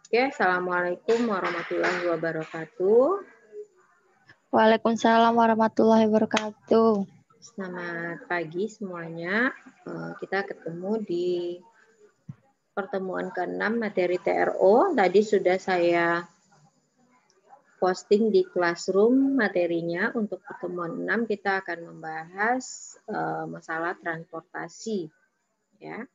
Oke, Assalamualaikum warahmatullahi wabarakatuh. Waalaikumsalam warahmatullahi wabarakatuh. Selamat pagi semuanya. Kita ketemu di pertemuan ke-6 materi TRO. Tadi sudah saya posting di Classroom materinya. Untuk pertemuan 6 kita akan membahas masalah transportasi. Ya.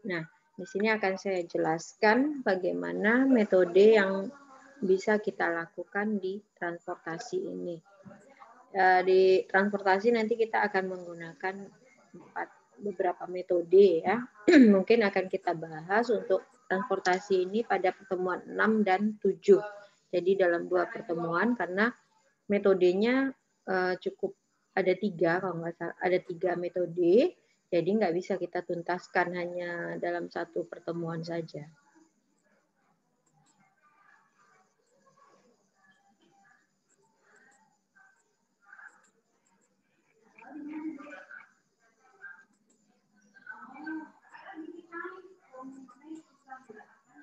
Nah, di sini akan saya jelaskan bagaimana metode yang bisa kita lakukan di transportasi ini. Di transportasi nanti kita akan menggunakan beberapa metode ya. Mungkin akan kita bahas untuk transportasi ini pada pertemuan 6 dan 7. Jadi dalam 2 pertemuan karena metodenya cukup ada 3 kalau nggak salah, ada 3 metode. Jadi nggak bisa kita tuntaskan hanya dalam 1 pertemuan saja.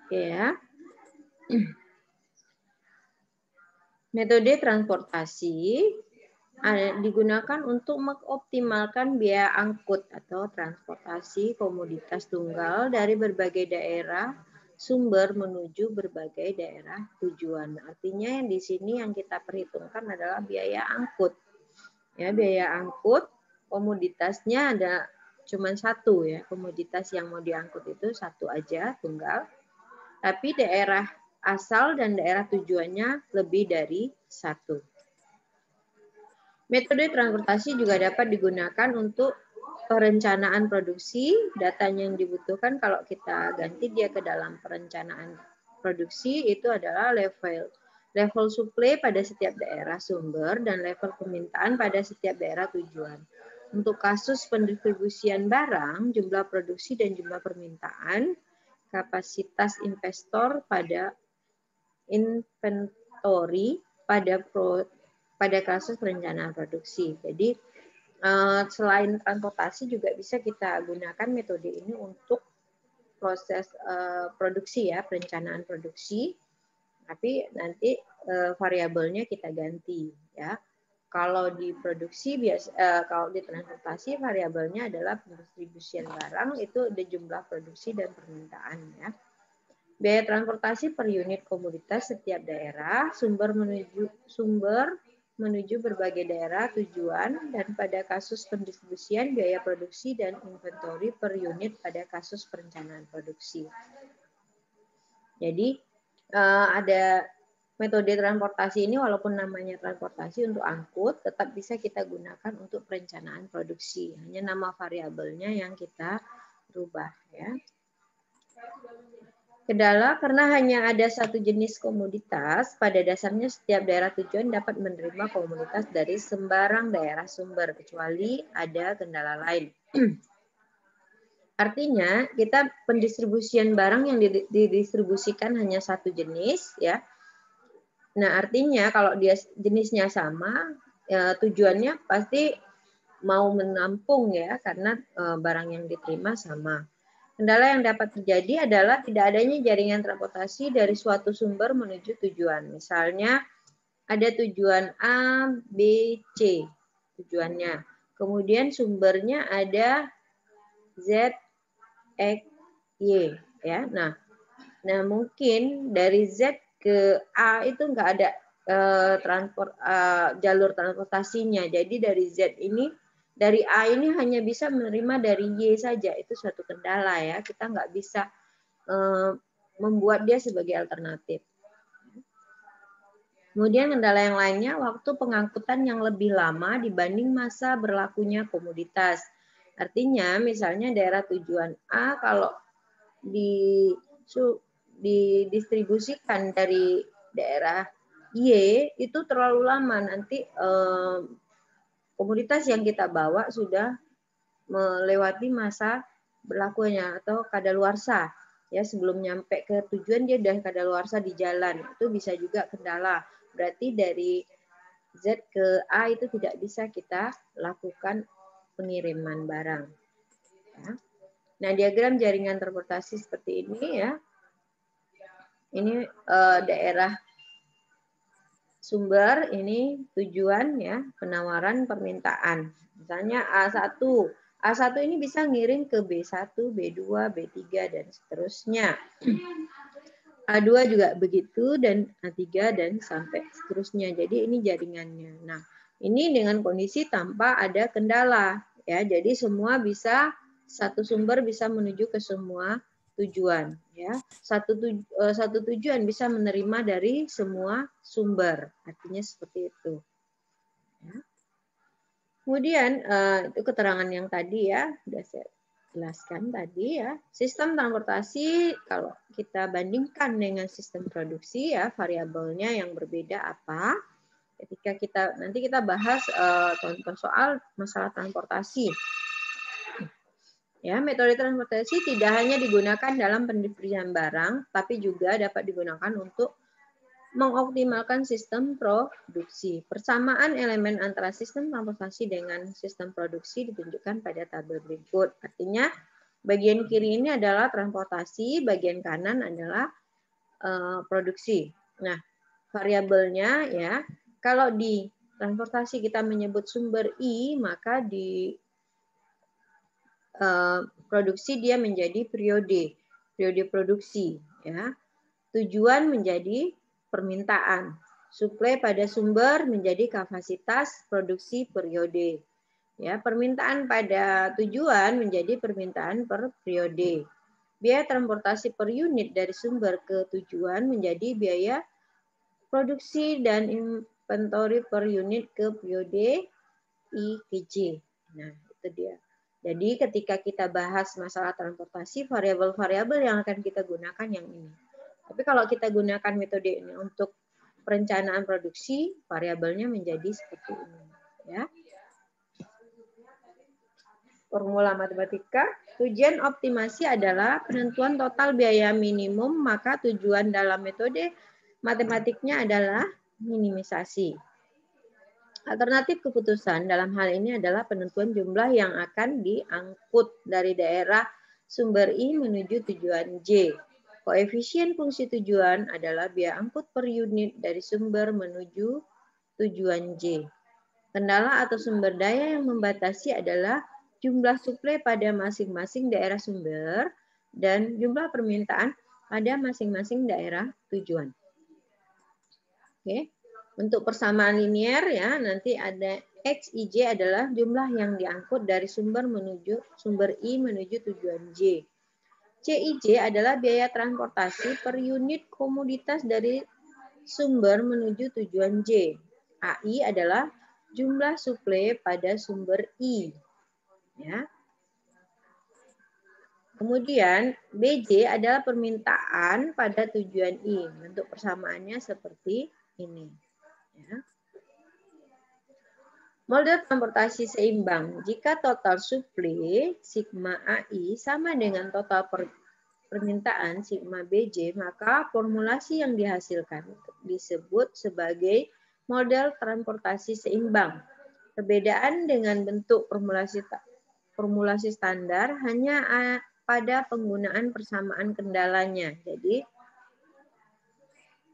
Oke ya. Metode transportasi digunakan untuk mengoptimalkan biaya angkut atau transportasi komoditas tunggal dari berbagai daerah sumber menuju berbagai daerah tujuan. Artinya yang di sini yang kita perhitungkan adalah biaya angkut. Ya, biaya angkut komoditasnya ada cuma satu ya, komoditas yang mau diangkut itu satu aja tunggal. Tapi daerah asal dan daerah tujuannya lebih dari satu. Metode transportasi juga dapat digunakan untuk perencanaan produksi. Datanya yang dibutuhkan kalau kita ganti dia ke dalam perencanaan produksi itu adalah level supply pada setiap daerah sumber dan level permintaan pada setiap daerah tujuan. Untuk kasus pendistribusian barang, jumlah produksi dan jumlah permintaan, kapasitas investor pada inventory pada kasus perencanaan produksi. Jadi selain transportasi juga bisa kita gunakan metode ini untuk proses produksi ya, perencanaan produksi. Tapi nanti variabelnya kita ganti ya. Kalau di produksi kalau di transportasi variabelnya adalah pendistribusian barang itu ada jumlah produksi dan permintaan ya. Biaya transportasi per unit komoditas setiap daerah, sumber menuju berbagai daerah tujuan, dan pada kasus pendistribusian biaya produksi dan inventory per unit pada kasus perencanaan produksi. Jadi ada metode transportasi ini walaupun namanya transportasi untuk angkut, tetap bisa kita gunakan untuk perencanaan produksi. Hanya nama variabelnya yang kita rubah ya. Kendala karena hanya ada satu jenis komoditas, pada dasarnya setiap daerah tujuan dapat menerima komoditas dari sembarang daerah sumber, kecuali ada kendala lain. Artinya, kita pendistribusian barang yang didistribusikan hanya satu jenis, ya. Nah, artinya kalau dia jenisnya sama, ya, tujuannya pasti mau menampung ya, karena barang yang diterima sama. Kendala yang dapat terjadi adalah tidak adanya jaringan transportasi dari suatu sumber menuju tujuan. Misalnya ada tujuan A, B, C tujuannya. Kemudian sumbernya ada Z, X, Y ya. Nah mungkin dari Z ke A itu nggak ada jalur transportasinya. Jadi dari Z ini dari A ini hanya bisa menerima dari Y saja, itu suatu kendala ya. Kita nggak bisa membuat dia sebagai alternatif. Kemudian kendala yang lainnya, waktu pengangkutan yang lebih lama dibanding masa berlakunya komoditas. Artinya misalnya daerah tujuan A kalau didistribusikan dari daerah Y itu terlalu lama, nanti komoditas yang kita bawa sudah melewati masa berlakunya atau kadaluarsa ya, sebelum nyampe ke tujuan dia udah kadaluarsa di jalan, itu bisa juga kendala. Berarti dari Z ke A itu tidak bisa kita lakukan pengiriman barang ya. Nah, diagram jaringan transportasi seperti ini ya. Ini daerah sumber, ini tujuan ya, penawaran permintaan. Misalnya A1. A1 ini bisa ngirim ke B1, B2, B3, dan seterusnya. A2 juga begitu, dan A3, dan sampai seterusnya. Jadi ini jaringannya. Nah, ini dengan kondisi tanpa ada kendala. Ya, jadi semua bisa, satu sumber bisa menuju ke semua tujuan. Ya, satu tujuan bisa menerima dari semua sumber. Artinya seperti itu. Ya. Kemudian itu keterangan yang tadi ya, sudah saya jelaskan tadi ya. Sistem transportasi kalau kita bandingkan dengan sistem produksi ya, variabelnya yang berbeda apa? Ketika nanti kita bahas contoh soal masalah transportasi. Ya, metode transportasi tidak hanya digunakan dalam pendistribusian barang, tapi juga dapat digunakan untuk mengoptimalkan sistem produksi. Persamaan elemen antara sistem transportasi dengan sistem produksi ditunjukkan pada tabel berikut. Artinya, bagian kiri ini adalah transportasi, bagian kanan adalah produksi. Nah, variabelnya ya, kalau di transportasi kita menyebut sumber I, maka di produksi dia menjadi periode produksi ya. Tujuan menjadi permintaan, suplai pada sumber menjadi kapasitas produksi periode. Ya, permintaan pada tujuan menjadi permintaan per periode. Biaya transportasi per unit dari sumber ke tujuan menjadi biaya produksi dan inventory per unit ke periode I ke J. Nah, itu dia. Jadi ketika kita bahas masalah transportasi, variabel-variabel yang akan kita gunakan yang ini. Tapi kalau kita gunakan metode ini untuk perencanaan produksi, variabelnya menjadi seperti ini. Ya. Formula matematika, tujuan optimasi adalah penentuan total biaya minimum, maka tujuan dalam metode matematiknya adalah minimisasi. Alternatif keputusan dalam hal ini adalah penentuan jumlah yang akan diangkut dari daerah sumber I menuju tujuan J. Koefisien fungsi tujuan adalah biaya angkut per unit dari sumber menuju tujuan J. Kendala atau sumber daya yang membatasi adalah jumlah suplai pada masing-masing daerah sumber dan jumlah permintaan pada masing-masing daerah tujuan. Oke. Untuk persamaan linear ya, nanti ada XIJ adalah jumlah yang diangkut dari sumber I menuju tujuan J. CIJ adalah biaya transportasi per unit komoditas dari sumber menuju tujuan J. AI adalah jumlah suplai pada sumber I. Ya. Kemudian BJ adalah permintaan pada tujuan I. Bentuk persamaannya seperti ini. Ya. Model transportasi seimbang. Jika total suplai sigma AI sama dengan total permintaan sigma BJ, maka formulasi yang dihasilkan disebut sebagai model transportasi seimbang. Perbedaan dengan bentuk formulasi standar hanya pada penggunaan persamaan kendalanya. Jadi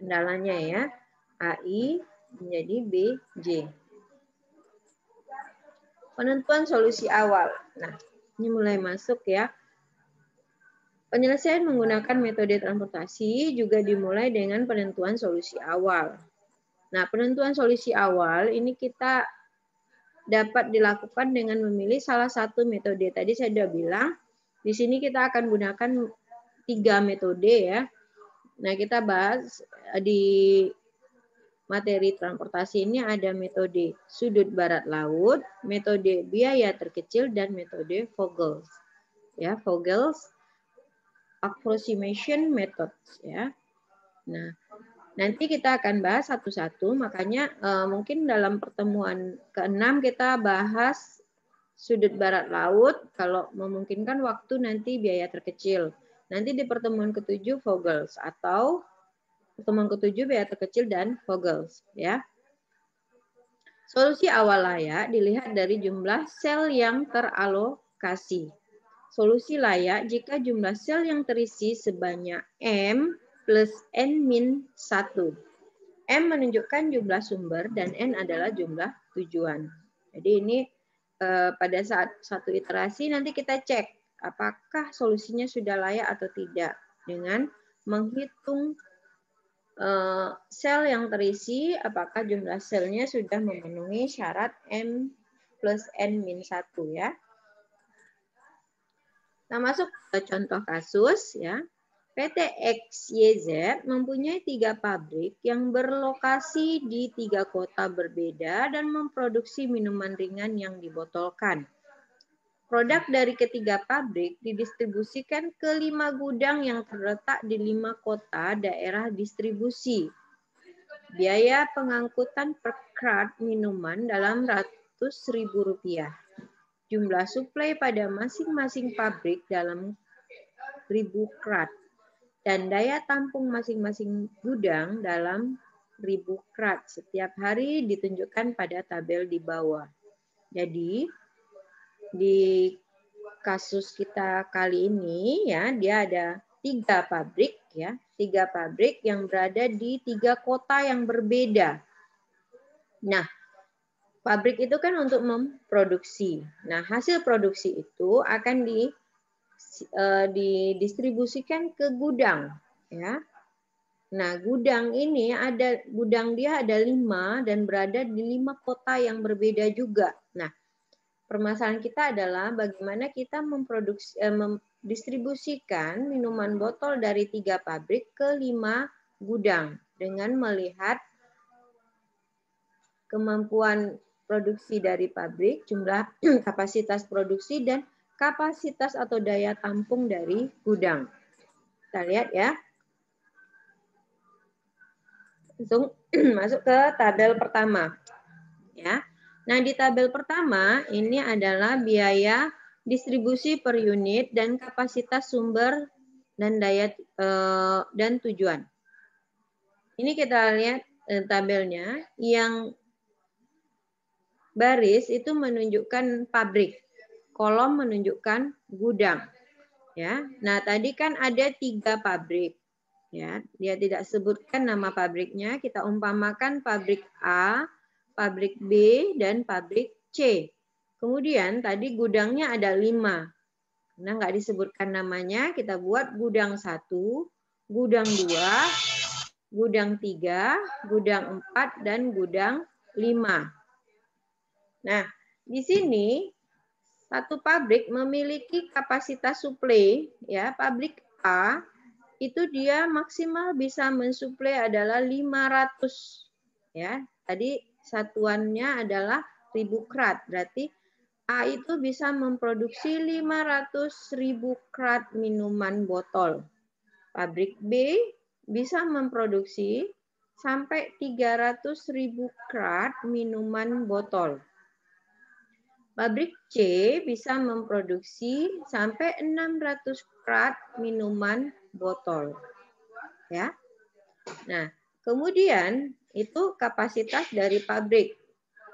kendalanya ya, AI menjadi BJ. Penentuan solusi awal. Nah, ini mulai masuk ya. Penyelesaian menggunakan metode transportasi juga dimulai dengan penentuan solusi awal. Nah, penentuan solusi awal ini kita dapat dilakukan dengan memilih salah satu metode. Tadi saya sudah bilang, di sini kita akan gunakan 3 metode ya. Nah, kita bahas di materi transportasi ini ada metode sudut barat laut, metode biaya terkecil, dan metode Vogels. Ya, Vogels approximation method. Ya. Nah, nanti kita akan bahas satu-satu, makanya mungkin dalam pertemuan ke-6 kita bahas sudut barat laut, kalau memungkinkan waktu nanti biaya terkecil. Nanti di pertemuan ke-7 Vogels atau pertemuan ke-7 biaya terkecil dan Vogels ya. Solusi awal layak dilihat dari jumlah sel yang teralokasi. Solusi layak jika jumlah sel yang terisi sebanyak M plus N min 1. M menunjukkan jumlah sumber dan N adalah jumlah tujuan. Jadi ini pada saat satu iterasi nanti kita cek apakah solusinya sudah layak atau tidak dengan menghitung sel yang terisi, apakah jumlah selnya sudah memenuhi syarat M plus N min 1 ya. Nah, masuk ke contoh kasus ya. PT XYZ mempunyai 3 pabrik yang berlokasi di 3 kota berbeda dan memproduksi minuman ringan yang dibotolkan. Produk dari ketiga pabrik didistribusikan ke 5 gudang yang terletak di 5 kota daerah distribusi. Biaya pengangkutan per krat minuman dalam Rp100.000. Jumlah suplai pada masing-masing pabrik dalam 1.000 krat. Dan daya tampung masing-masing gudang dalam 1.000 krat setiap hari ditunjukkan pada tabel di bawah. Jadi di kasus kita kali ini ya, dia ada 3 pabrik ya, 3 pabrik yang berada di 3 kota yang berbeda. Nah, pabrik itu kan untuk memproduksi. Nah, hasil produksi itu akan didistribusikan ke gudang ya. Nah, gudang dia ada 5 dan berada di 5 kota yang berbeda juga. Nah, permasalahan kita adalah bagaimana kita mendistribusikan minuman botol dari 3 pabrik ke 5 gudang dengan melihat kemampuan produksi dari pabrik, jumlah kapasitas produksi dan kapasitas atau daya tampung dari gudang. Kita lihat ya. Langsung masuk ke tabel pertama. Ya. Nah, di tabel pertama ini adalah biaya distribusi per unit dan kapasitas sumber dan daya dan tujuan. Ini kita lihat tabelnya, yang baris itu menunjukkan pabrik. Kolom menunjukkan gudang. Ya. Nah, tadi kan ada 3 pabrik. Ya, dia tidak sebutkan nama pabriknya. Kita umpamakan pabrik A, pabrik B, dan pabrik C. Kemudian tadi gudangnya ada 5. Nah, nggak disebutkan namanya. Kita buat gudang 1, gudang 2, gudang 3, gudang 4, dan gudang 5. Nah, di sini satu pabrik memiliki kapasitas suplai, ya. Pabrik A itu dia maksimal bisa mensuplai adalah 500, ya. Tadi satuannya adalah 1.000 krat, berarti A itu bisa memproduksi 500.000 krat minuman botol. Pabrik B bisa memproduksi sampai 300.000 krat minuman botol. Pabrik C bisa memproduksi sampai 600 krat minuman botol. Ya. Nah, kemudian itu kapasitas dari pabrik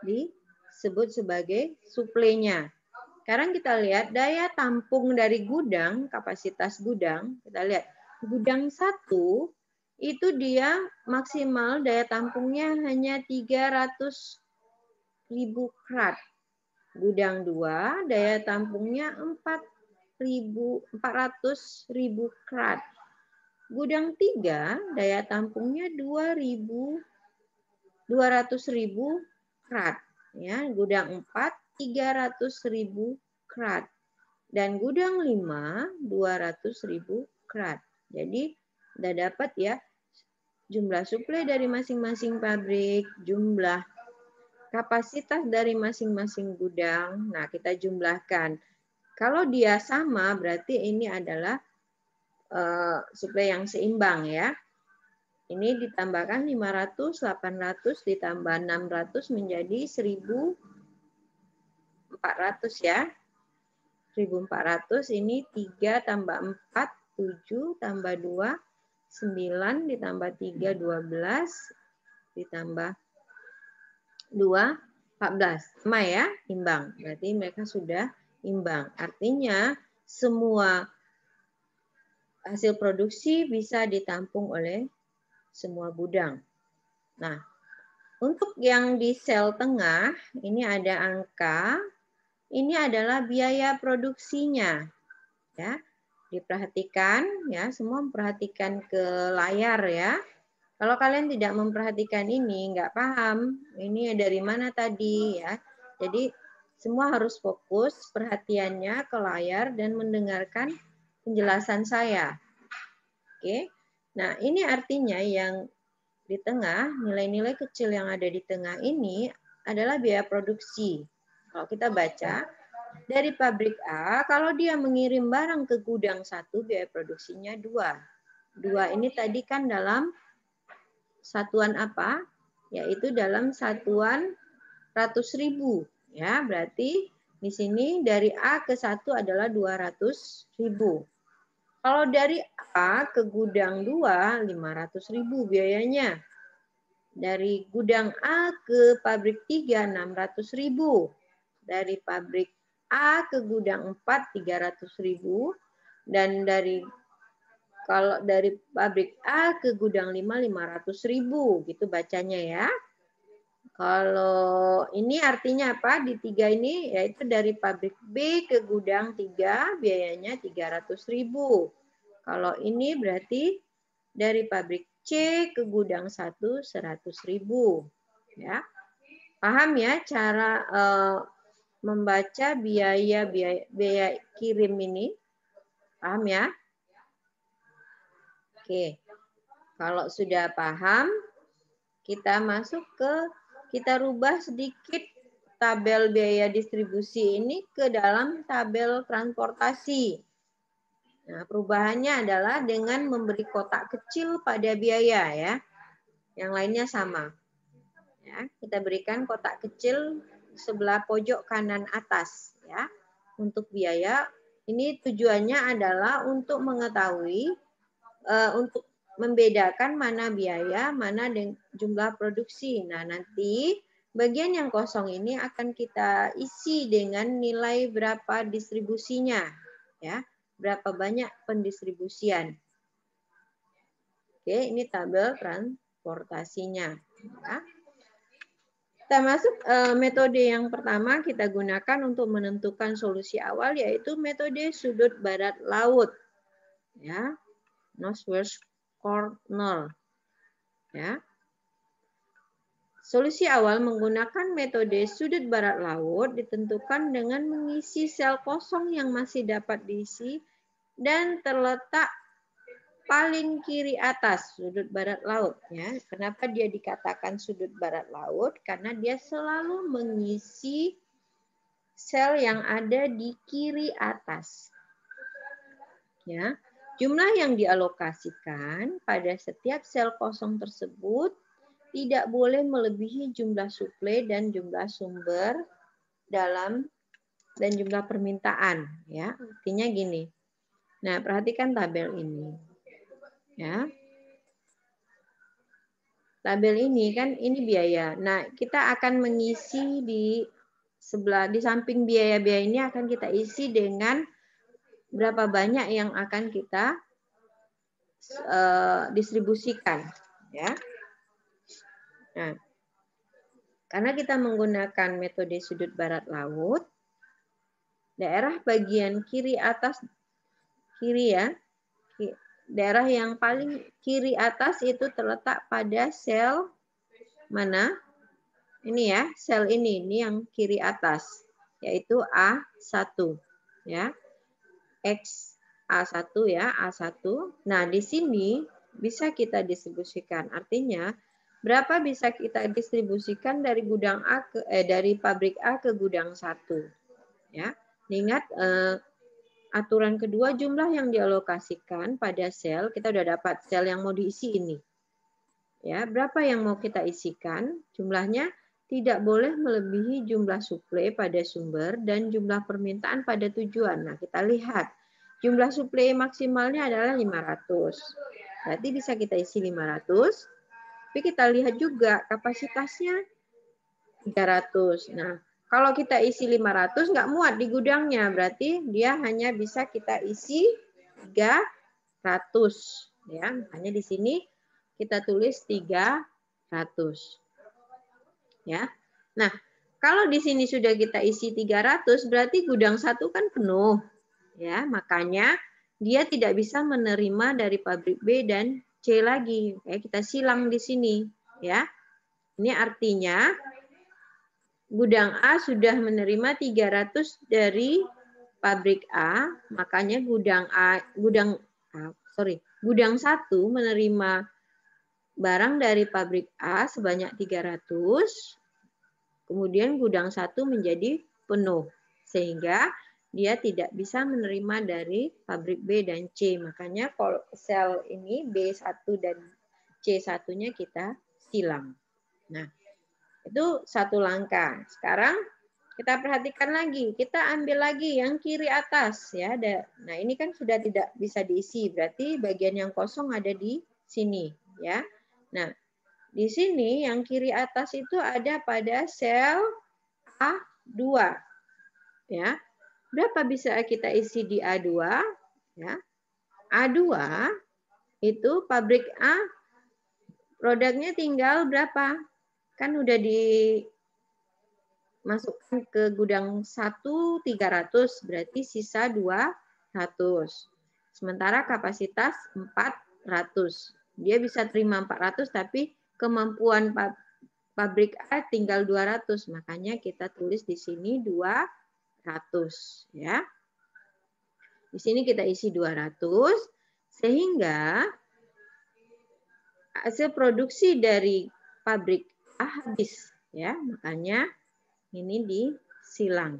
disebut sebagai suplainya. Sekarang kita lihat daya tampung dari gudang, kapasitas gudang. Kita lihat gudang 1 itu dia maksimal daya tampungnya hanya 300.000 krat. Gudang 2 daya tampungnya 400.000 krat. Gudang 3 daya tampungnya 200.000 krat. Ya, gudang 4 300.000 krat. Dan gudang 5 200.000 krat. Jadi udah dapat ya jumlah suplai dari masing-masing pabrik, jumlah kapasitas dari masing-masing gudang. Nah, kita jumlahkan. Kalau dia sama, berarti ini adalah suplai yang seimbang ya. Ini ditambahkan 500, 800, ditambah 600 menjadi 1.400 ya. 1.400 ini 3 tambah 4, 7 tambah 2, 9 ditambah 3, 12 ditambah 2, 14. Sama ya, imbang. Berarti mereka sudah imbang. Artinya semua hasil produksi bisa ditampung oleh semua gudang. Nah, untuk yang di sel tengah, ini ada angka, ini adalah biaya produksinya. Ya, diperhatikan ya, semua memperhatikan ke layar ya. Kalau kalian tidak memperhatikan ini, nggak paham, ini dari mana tadi ya. Jadi semua harus fokus perhatiannya ke layar dan mendengarkan penjelasan saya. Oke. Nah, ini artinya yang di tengah, nilai-nilai kecil yang ada di tengah ini adalah biaya produksi. Kalau kita baca, dari pabrik A, kalau dia mengirim barang ke gudang 1, biaya produksinya 2. 2 ini tadi kan dalam satuan apa? Yaitu dalam satuan ratus ribu. Ya, berarti di sini dari A ke 1 adalah 200.000. Kalau dari A ke gudang 2, 500.000 biayanya. Dari gudang A ke pabrik 3, 600.000. Dari pabrik A ke gudang 4, 300.000. Dan kalau dari pabrik A ke gudang 5, 500.000. Gitu bacanya ya. Kalau ini artinya apa? Di 3 ini yaitu dari pabrik B ke gudang 3 biayanya 300.000. Kalau ini berarti dari pabrik C ke gudang 1 100.000. Ya. Paham ya cara membaca biaya kirim ini? Paham ya? Oke. Kalau sudah paham, kita rubah sedikit tabel biaya distribusi ini ke dalam tabel transportasi. Nah, perubahannya adalah dengan memberi kotak kecil pada biaya ya. Yang lainnya sama. Ya, kita berikan kotak kecil sebelah pojok kanan atas ya. Untuk biaya ini tujuannya adalah untuk mengetahui untuk membedakan mana biaya, mana jumlah produksi. Nah, nanti bagian yang kosong ini akan kita isi dengan nilai berapa distribusinya, ya, berapa banyak pendistribusian. Oke, ini tabel transportasinya. Ya. Kita masuk metode yang pertama kita gunakan untuk menentukan solusi awal, yaitu metode sudut barat laut. Ya, northwest corner. Ya. Solusi awal menggunakan metode sudut barat laut ditentukan dengan mengisi sel kosong yang masih dapat diisi dan terletak paling kiri atas sudut barat laut. Ya. Kenapa dia dikatakan sudut barat laut? Karena dia selalu mengisi sel yang ada di kiri atas. Ya. Jumlah yang dialokasikan pada setiap sel kosong tersebut tidak boleh melebihi jumlah suplai dan jumlah sumber dan jumlah permintaan. Ya, artinya gini. Nah, perhatikan tabel ini. Ya, tabel ini kan ini biaya. Nah, kita akan mengisi di samping biaya-biaya ini akan kita isi dengan berapa banyak yang akan kita distribusikan. Ya. Nah, karena kita menggunakan metode sudut barat laut, daerah bagian kiri atas, kiri ya, daerah yang paling kiri atas itu terletak pada sel mana? Ini ya, sel ini yang kiri atas, yaitu A1. Ya, X A1 ya, A1. Nah, di sini bisa kita distribusikan. Artinya, berapa bisa kita distribusikan dari gudang dari pabrik A ke gudang 1. Ya. Ingat aturan kedua, jumlah yang dialokasikan pada sel, kita sudah dapat sel yang mau diisi ini. Ya, berapa yang mau kita isikan? Jumlahnya tidak boleh melebihi jumlah suplai pada sumber dan jumlah permintaan pada tujuan. Nah, kita lihat. Jumlah suplai maksimalnya adalah 500. Berarti bisa kita isi 500. Tapi kita lihat juga kapasitasnya 300. Nah, kalau kita isi 500 nggak muat di gudangnya. Berarti dia hanya bisa kita isi 300. ya. Makanya di sini kita tulis 300. Ya. Nah, kalau di sini sudah kita isi 300 berarti gudang 1 kan penuh. Ya, makanya dia tidak bisa menerima dari pabrik B dan C lagi. Kayak kita silang di sini, ya. Ini artinya gudang A sudah menerima 300 dari pabrik A, makanya gudang 1 menerima barang dari pabrik A sebanyak 300, kemudian gudang 1 menjadi penuh, sehingga dia tidak bisa menerima dari pabrik B dan C. Makanya kalau sel ini B1 dan C1-nya kita silang. Nah, itu satu langkah. Sekarang kita perhatikan lagi. Kita ambil lagi yang kiri atas. Ya. Nah, ini kan sudah tidak bisa diisi. Berarti bagian yang kosong ada di sini. Ya. Nah, di sini yang kiri atas itu ada pada sel A2. Ya. Berapa bisa kita isi di A2? Ya. A2 itu pabrik A produknya tinggal berapa? Kan udah dimasukkan ke gudang 1 300, berarti sisa 200. Sementara kapasitas 400. Dia bisa terima 400 tapi kemampuan pabrik A tinggal 200, makanya kita tulis di sini 200 ya. Di sini kita isi 200 sehingga hasil produksi dari pabrik A habis ya, makanya ini disilang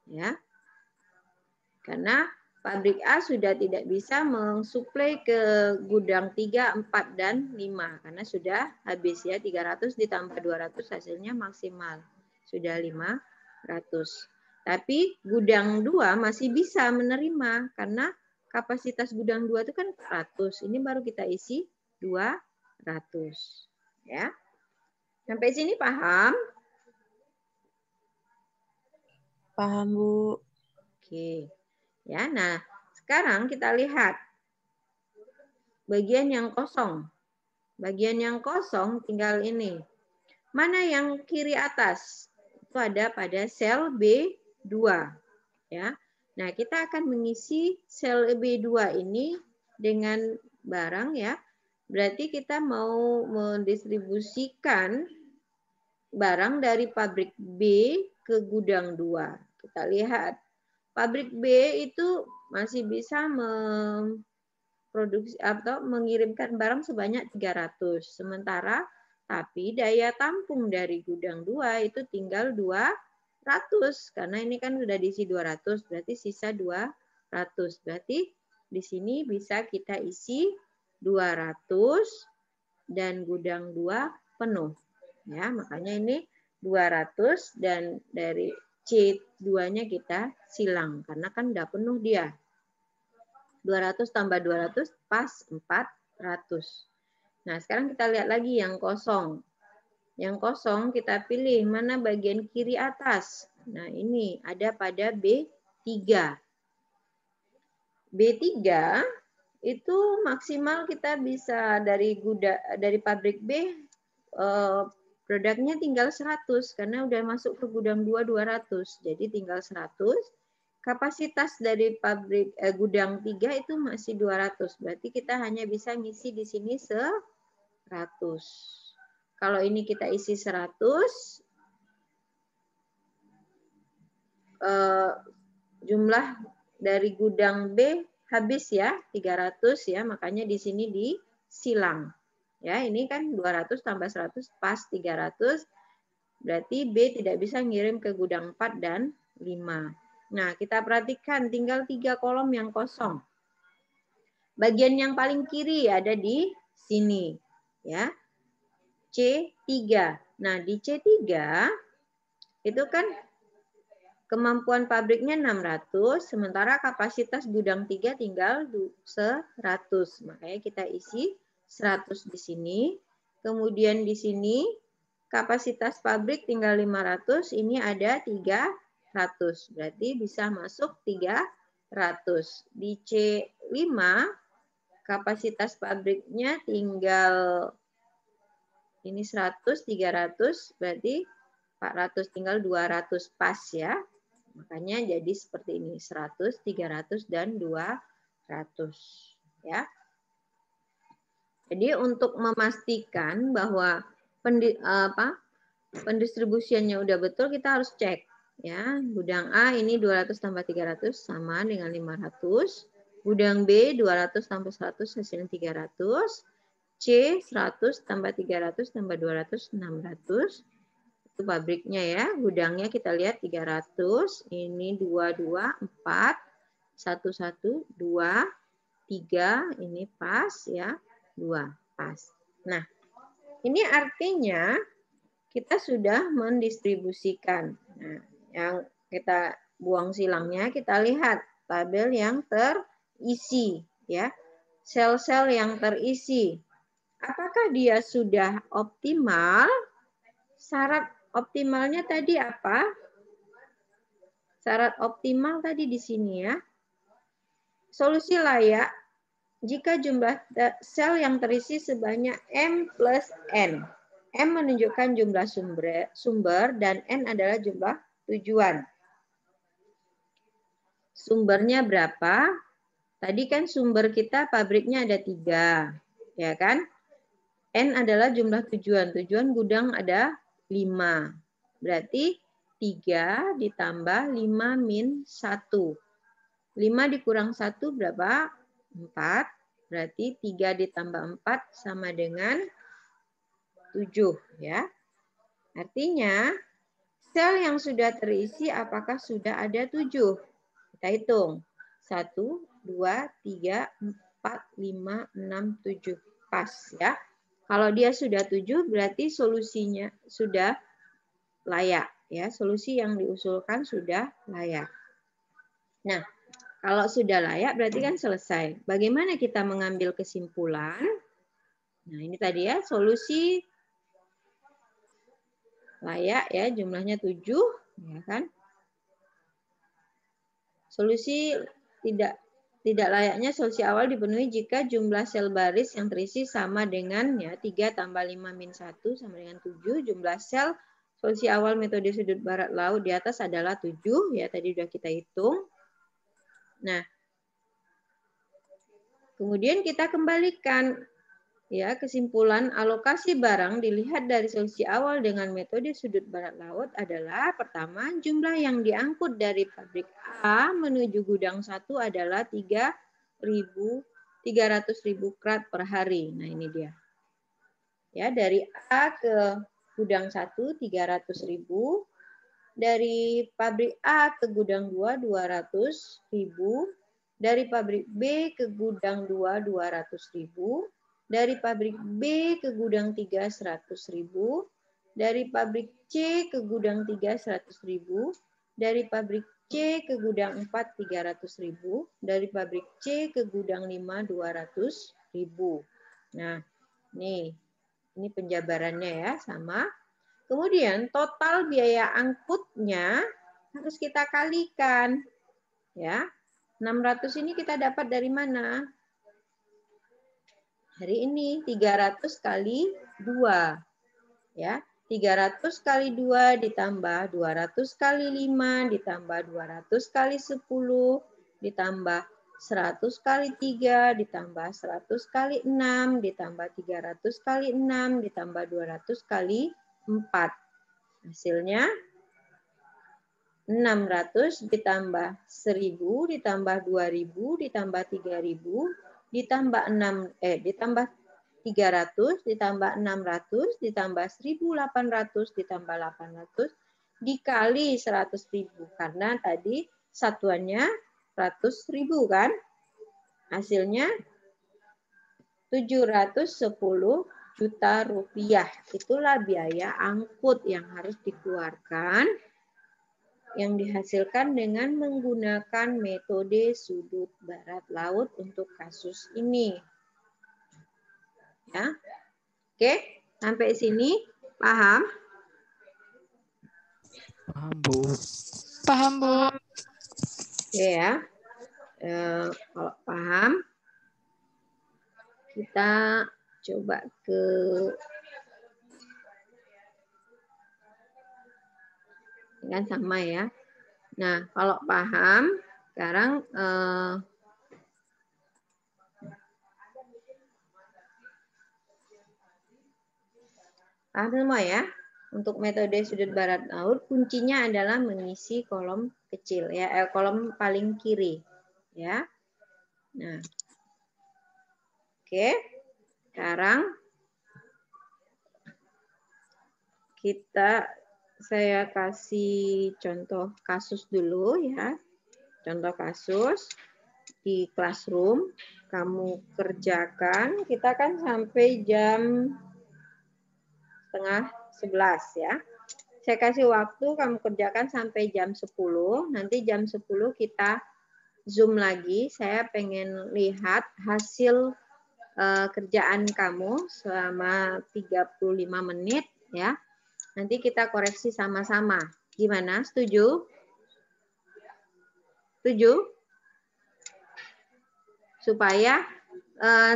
ya. Karena pabrik A sudah tidak bisa mensuplai ke gudang 3, 4 dan 5 karena sudah habis ya, 300 ditambah 200 hasilnya maksimal sudah 500. Tapi gudang 2 masih bisa menerima karena kapasitas gudang 2 itu kan 400. Ini baru kita isi 200 ya. Sampai sini paham? Paham, Bu. Oke. Ya, nah sekarang kita lihat bagian yang kosong. Bagian yang kosong tinggal ini. Mana yang kiri atas? Itu ada pada sel B2. Ya. Nah, kita akan mengisi sel B2 ini dengan barang ya. Berarti kita mau mendistribusikan barang dari pabrik B ke gudang 2. Kita lihat. Pabrik B itu masih bisa memproduksi atau mengirimkan barang sebanyak 300. Sementara tapi daya tampung dari gudang 2 itu tinggal 200 karena ini kan sudah diisi 200, berarti sisa 200. Berarti di sini bisa kita isi 200 dan gudang 2 penuh. Ya, makanya ini 200 dan dari C2-nya kita silang karena kan udah penuh dia. 200 tambah 200 pas 400. Nah, sekarang kita lihat lagi yang kosong. Yang kosong kita pilih mana bagian kiri atas. Nah, ini ada pada B3. B3 itu maksimal kita bisa dari pabrik B produknya tinggal 100 karena udah masuk ke gudang 2 200. Jadi tinggal 100. Kapasitas dari pabrik gudang 3 itu masih 200. Berarti kita hanya bisa ngisi di sini 100. Kalau ini kita isi 100, jumlah dari gudang B habis ya 300 ya, makanya di sini disilang. Ya, ini kan 200 tambah 100 pas 300. Berarti B tidak bisa ngirim ke gudang 4 dan 5. Nah, kita perhatikan tinggal 3 kolom yang kosong. Bagian yang paling kiri ada di sini, ya. C3. Nah, di C3 itu kan kemampuan pabriknya 600, sementara kapasitas gudang 3 tinggal 100. Makanya kita isi 100 di sini. Kemudian di sini kapasitas pabrik tinggal 500, ini ada 300. Berarti bisa masuk 300. Di C5 kapasitas pabriknya tinggal ini 100, 300, berarti 400, tinggal 200 pas ya. Makanya jadi seperti ini, 100, 300, dan 200. Ya. Jadi untuk memastikan bahwa pendistribusiannya udah betul, kita harus cek. Ya, gudang A ini 200 tambah 300 sama dengan 500. Gudang B 200 tambah 100 hasilnya 300. C 100 tambah 300 tambah 200 600. Itu pabriknya ya. Gudangnya kita lihat 300. Ini 2 2 4 1 1 2 3 ini pas ya. 2 pas. Nah, ini artinya kita sudah mendistribusikan. Nah, yang kita buang silangnya, kita lihat tabel yang terisi ya. Sel-sel yang terisi. Apakah dia sudah optimal? Syarat optimalnya tadi apa? Syarat optimal tadi di sini ya. Solusi layak jika jumlah sel yang terisi sebanyak M plus N. M menunjukkan jumlah sumber dan N adalah jumlah tujuan. Sumbernya berapa? Tadi kan sumber kita pabriknya ada 3, ya kan? N adalah jumlah tujuan. Tujuan gudang ada 5. Berarti 3 ditambah 5 min 1. 5 dikurang 1 berapa? 4. Berarti 3 ditambah 4 sama dengan 7. Ya. Artinya, sel yang sudah terisi apakah sudah ada 7? Kita hitung. 1, 2, 3, 4, 5, 6, 7. Pas ya. Kalau dia sudah 7 berarti solusinya sudah layak. Ya, solusi yang diusulkan sudah layak. Nah, kalau sudah layak berarti kan selesai. Bagaimana kita mengambil kesimpulan? Nah, ini tadi ya, solusi layak ya, jumlahnya 7, ya kan? Solusi tidak layaknya solusi awal dipenuhi jika jumlah sel baris yang terisi sama dengan ya 3 tambah 5 min 1 sama dengan 7. Jumlah sel solusi awal metode sudut barat laut di atas adalah 7. Ya, tadi sudah kita hitung. Nah, kemudian kita kembalikan ya kesimpulan alokasi barang dilihat dari solusi awal dengan metode sudut barat laut adalah pertama jumlah yang diangkut dari pabrik A menuju gudang 1 adalah 300.000 krat per hari. Nah, ini dia. Ya, dari A ke gudang 1 300.000, dari pabrik A ke gudang 2 200.000, dari pabrik B ke gudang 2 200.000, dari pabrik B ke gudang 3 100.000, dari pabrik C ke gudang 3 100.000, dari pabrik C ke gudang 4 300.000, dari pabrik C ke gudang 5 200.000. Nah, ini penjabarannya ya sama. Kemudian total biaya angkutnya harus kita kalikan. Ya. 600 ini kita dapat dari mana? Hari ini 300 kali 2. Ya, 300 kali 2 ditambah 200 kali 5 ditambah 200 kali 10 ditambah 100 kali 3 ditambah 100 kali 6 ditambah 300 kali 6 ditambah 200 kali 4. Hasilnya 600 ditambah 1000 ditambah 2000 ditambah 3000 ditambah 300 ditambah 600 ditambah 1800 ditambah 800 dikali 100.000 karena tadi satuannya 100.000 kan. Hasilnya 710 juta rupiah. Itulah biaya angkut yang harus dikeluarkan yang dihasilkan dengan menggunakan metode sudut barat laut untuk kasus ini. Ya. Oke, sampai sini paham? Paham, Bu. Paham, Bu. Oke ya. Kalau paham, Kita coba ke kan sama ya. Nah, kalau paham, sekarang paham semua ya. Untuk metode sudut barat laut, kuncinya adalah mengisi kolom kecil ya, kolom paling kiri ya. Nah, oke. Sekarang saya kasih contoh kasus dulu ya. Contoh kasus di classroom kamu kerjakan, kita kan sampai jam 10:30 ya. Saya kasih waktu kamu kerjakan sampai jam 10. Nanti jam 10 kita Zoom lagi. Saya pengen lihat hasil kerjaan kamu selama 35 menit ya. Nanti kita koreksi sama-sama. Gimana? Setuju? Setuju? Supaya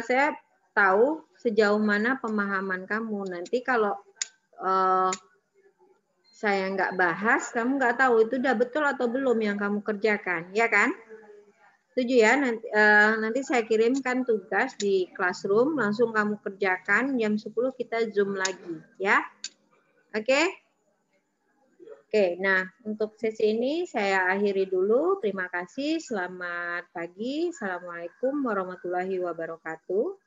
saya tahu sejauh mana pemahaman kamu. Nanti kalau saya nggak bahas, kamu nggak tahu itu udah betul atau belum yang kamu kerjakan, ya kan? Setuju ya? Nanti saya kirimkan tugas di classroom, langsung kamu kerjakan, jam 10 kita Zoom lagi, ya. Oke? Oke, nah untuk sesi ini saya akhiri dulu. Terima kasih, selamat pagi. Assalamualaikum warahmatullahi wabarakatuh.